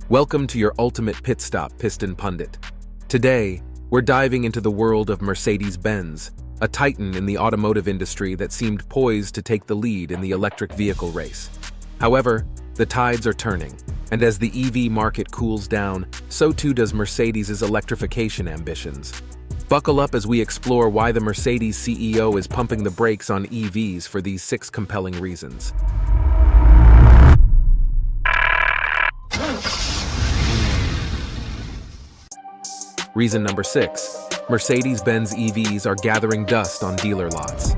Welcome to your ultimate pit stop, Piston Pundit. Today, we're diving into the world of Mercedes-Benz, a titan in the automotive industry that seemed poised to take the lead in the electric vehicle race. However, the tides are turning, and as the EV market cools down, so too does Mercedes' electrification ambitions. Buckle up as we explore why the Mercedes CEO is pumping the brakes on EVs for these 6 compelling reasons. Reason number 6. Mercedes-Benz EVs are gathering dust on dealer lots.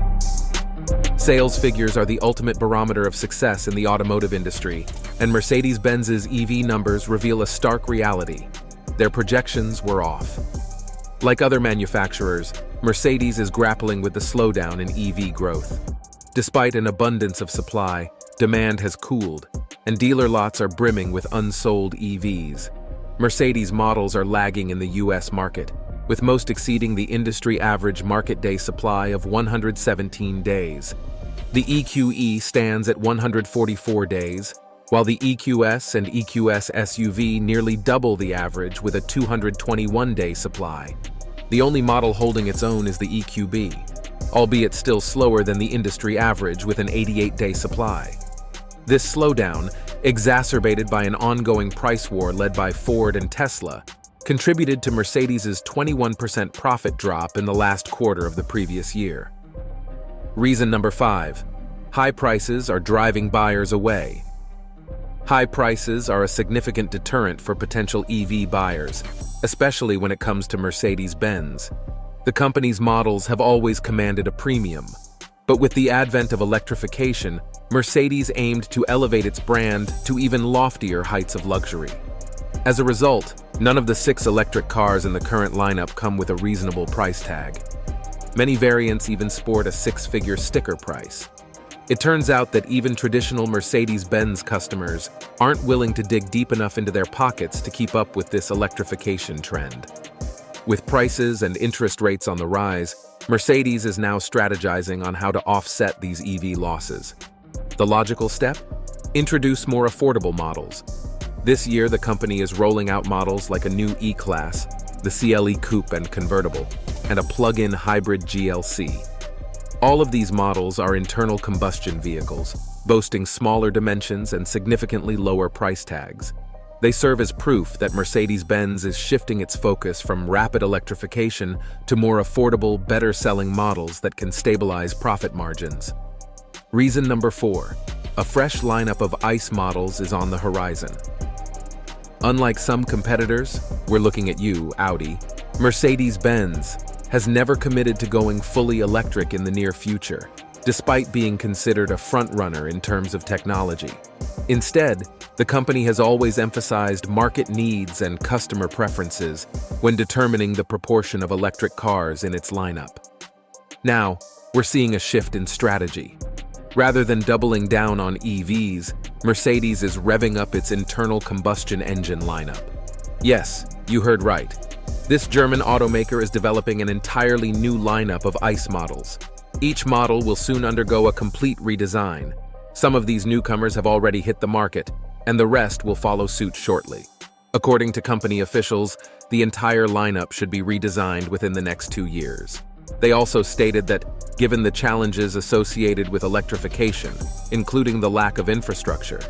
Sales figures are the ultimate barometer of success in the automotive industry, and Mercedes-Benz's EV numbers reveal a stark reality. Their projections were off. Like other manufacturers, Mercedes is grappling with the slowdown in EV growth. Despite an abundance of supply, demand has cooled, and dealer lots are brimming with unsold EVs. Mercedes models are lagging in the US market, with most exceeding the industry average market day supply of 117 days. The EQE stands at 144 days, while the EQS and EQS SUV nearly double the average with a 221-day supply. The only model holding its own is the EQB, albeit still slower than the industry average with an 88-day supply. This slowdown, exacerbated by an ongoing price war led by Ford and Tesla, contributed to Mercedes' 21% profit drop in the last quarter of the previous year. Reason number 5. High prices are driving buyers away. High prices are a significant deterrent for potential EV buyers, especially when it comes to Mercedes-Benz. The company's models have always commanded a premium, but with the advent of electrification, Mercedes aimed to elevate its brand to even loftier heights of luxury. As a result, none of the 6 electric cars in the current lineup come with a reasonable price tag. Many variants even sport a 6-figure sticker price. It turns out that even traditional Mercedes-Benz customers aren't willing to dig deep enough into their pockets to keep up with this electrification trend. With prices and interest rates on the rise, Mercedes is now strategizing on how to offset these EV losses. The logical step? Introduce more affordable models. This year, the company is rolling out models like a new E-Class, the CLE Coupe and Convertible, and a plug-in hybrid GLC. All of these models are internal combustion vehicles, boasting smaller dimensions and significantly lower price tags. They serve as proof that Mercedes-Benz is shifting its focus from rapid electrification to more affordable, better-selling models that can stabilize profit margins. Reason number 4. A fresh lineup of ICE models is on the horizon. Unlike some competitors, we're looking at you, Audi, Mercedes-Benz has never committed to going fully electric in the near future, despite being considered a front-runner in terms of technology. Instead, the company has always emphasized market needs and customer preferences when determining the proportion of electric cars in its lineup. Now, we're seeing a shift in strategy. Rather than doubling down on EVs, Mercedes is revving up its internal combustion engine lineup. Yes, you heard right. This German automaker is developing an entirely new lineup of ICE models. Each model will soon undergo a complete redesign. Some of these newcomers have already hit the market, and the rest will follow suit shortly. According to company officials, the entire lineup should be redesigned within the next 2 years. They also stated that, given the challenges associated with electrification, including the lack of infrastructure,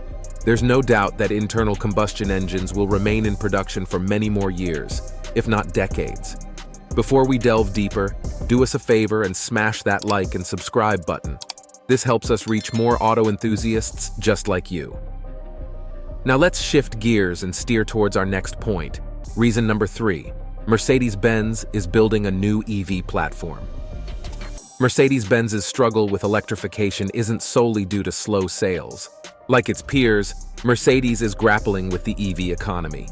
there's no doubt that internal combustion engines will remain in production for many more years, if not decades. Before we delve deeper, do us a favor and smash that like and subscribe button. This helps us reach more auto enthusiasts just like you. Now let's shift gears and steer towards our next point. Reason number 3. Mercedes-Benz is building a new EV platform. Mercedes-Benz's struggle with electrification isn't solely due to slow sales. Like its peers, Mercedes is grappling with the EV economy.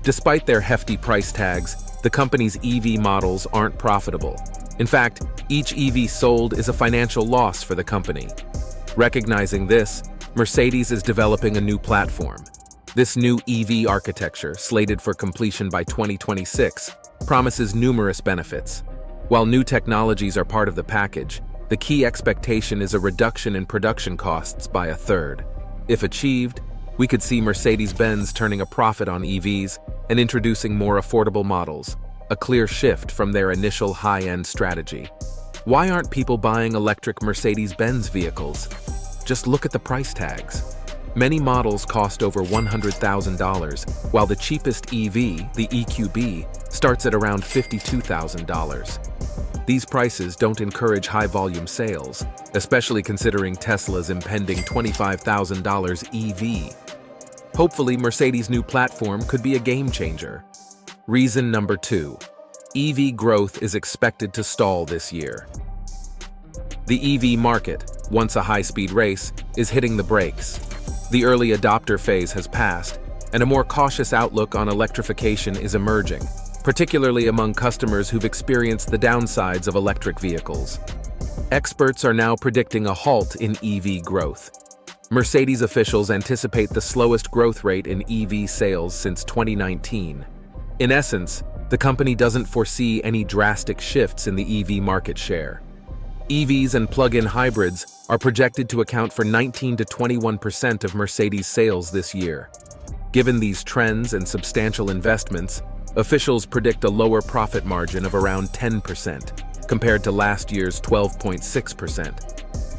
Despite their hefty price tags, the company's EV models aren't profitable. In fact, each EV sold is a financial loss for the company. Recognizing this, Mercedes is developing a new platform. This new EV architecture, slated for completion by 2026, promises numerous benefits. While new technologies are part of the package, the key expectation is a reduction in production costs by 1/3. If achieved, we could see Mercedes-Benz turning a profit on EVs and introducing more affordable models, a clear shift from their initial high-end strategy. Why aren't people buying electric Mercedes-Benz vehicles? Just look at the price tags. Many models cost over $100,000, while the cheapest EV, the EQB, starts at around $52,000. These prices don't encourage high-volume sales, especially considering Tesla's impending $25,000 EV. Hopefully, Mercedes' new platform could be a game-changer. Reason number 2. EV growth is expected to stall this year. The EV market, once a high-speed race, is hitting the brakes. The early adopter phase has passed, and a more cautious outlook on electrification is emerging, particularly among customers who've experienced the downsides of electric vehicles. Experts are now predicting a halt in EV growth. Mercedes officials anticipate the slowest growth rate in EV sales since 2019. In essence, the company doesn't foresee any drastic shifts in the EV market share. EVs and plug-in hybrids are projected to account for 19 to 21% of Mercedes sales this year. Given these trends and substantial investments, officials predict a lower profit margin of around 10%, compared to last year's 12.6%.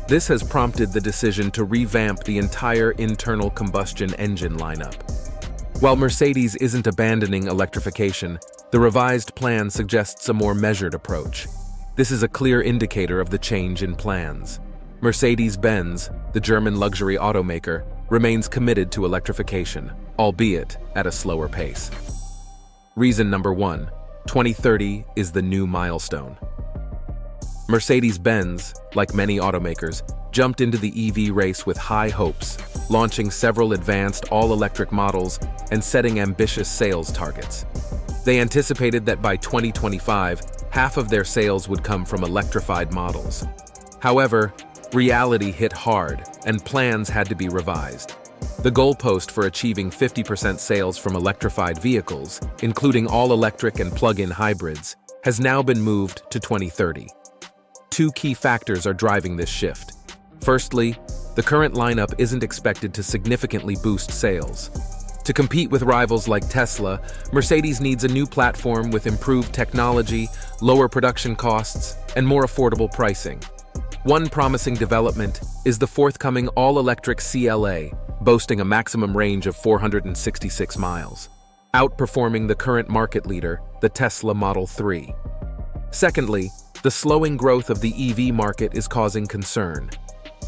This has prompted the decision to revamp the entire internal combustion engine lineup. While Mercedes isn't abandoning electrification, the revised plan suggests a more measured approach. This is a clear indicator of the change in plans. Mercedes-Benz, the German luxury automaker, remains committed to electrification, albeit at a slower pace. Reason number 1. 2030 is the new milestone. Mercedes-Benz, like many automakers, jumped into the EV race with high hopes, launching several advanced all-electric models and setting ambitious sales targets. They anticipated that by 2025, half of their sales would come from electrified models. However, reality hit hard, and plans had to be revised. The goalpost for achieving 50% sales from electrified vehicles, including all-electric and plug-in hybrids, has now been moved to 2030. Two key factors are driving this shift. Firstly, the current lineup isn't expected to significantly boost sales. To compete with rivals like Tesla, Mercedes needs a new platform with improved technology, lower production costs, and more affordable pricing. One promising development is the forthcoming all-electric CLA, boasting a maximum range of 466 miles, outperforming the current market leader, the Tesla Model 3. Secondly, the slowing growth of the EV market is causing concern.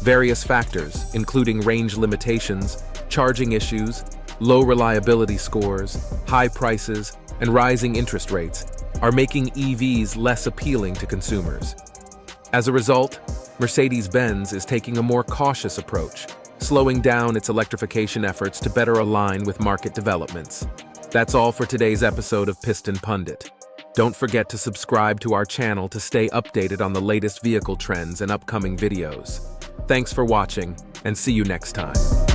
Various factors, including range limitations, charging issues, low reliability scores, high prices, and rising interest rates, are making EVs less appealing to consumers. As a result, Mercedes-Benz is taking a more cautious approach, slowing down its electrification efforts to better align with market developments. That's all for today's episode of Piston Pundit. Don't forget to subscribe to our channel to stay updated on the latest vehicle trends and upcoming videos. Thanks for watching, and see you next time.